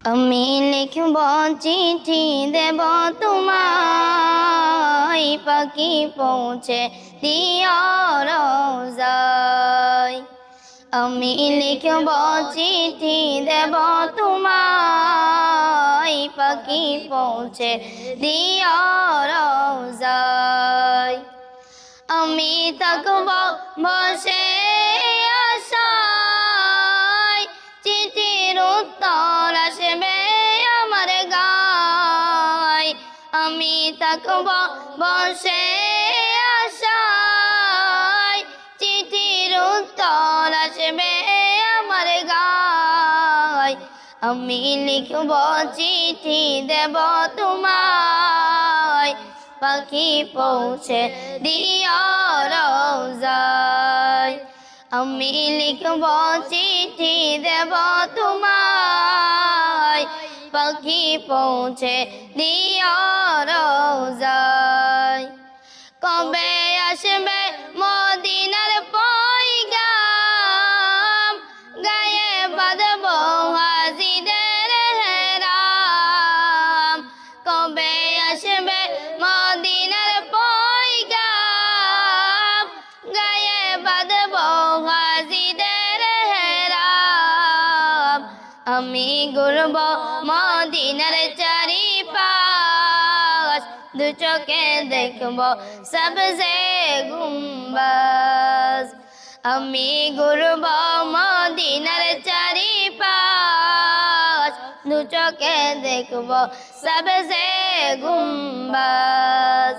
আমি লিখব চিঠি দেব তোমায়, পাখি পৌঁছে দিও রোজায়। আমি লিখব চিঠি দেব তোমায়, পাখি পৌঁছে দিও রোজায়। আমি থাকব বসে আশায়, চিঠির উত্তর আসবে আমার গায়। আমি থাকব বসে আশায়, চিঠির উত্তর আসবে আমার গায়। আমি লিখব চিঠি দেব তোমায়, পাখি পৌঁছে দিও রোজায়। আমি লিখব চিঠি দেব তোমায়, পাখি পৌঁছে দিও রোজায়। কবে আসবে মদিনার পয়গাম, গায়ে বাঁধব হাজিদের হেরাম। কবে আসবে মদিনার পয়গাম, গায়ে বাঁধব হাজিদের হেরাম। আমি ঘুরব মদিনার চারিপাশ, দু চোখে দেখব সবজে গুম্বাজ। আমি ঘুরব মদিনার চারিপাশ, দু চোখে দেখব সবজে গুম্বাজ।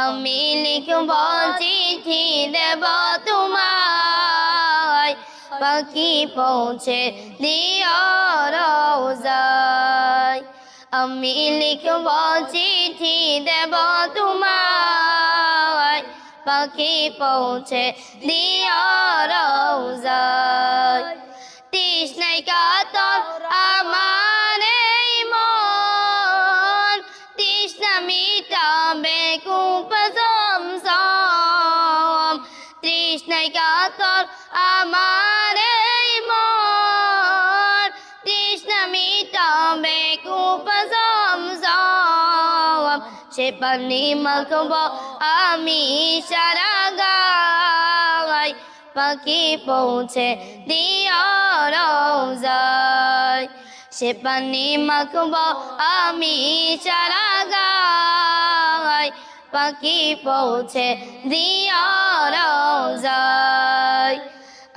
আমি লিখব চিঠি দেব তোমায়, পাখি পৌঁছে দিও রোজায়। আমি লিখব চিঠি দেব তোমায়, পাখি পৌঁছে দিও রোজায়। তৃষ্ণায় কাতর আমার এই মন, তৃষ্ণা মিটাবে কূপ জমজম। তৃষ্ণায় কাতর আমার এই মন, তৃষ্ণা মিটাবে কূপ জমজম। সে পানি মাখব আমি সারা গায়, পাখি পৌঁছে দিও রোজায়। সে পানি মাখব আমি সারা গায়, পাখি পৌঁছে দিও রোজায়।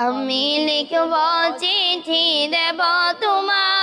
আমি লিখব চিঠি দেব তোমায়।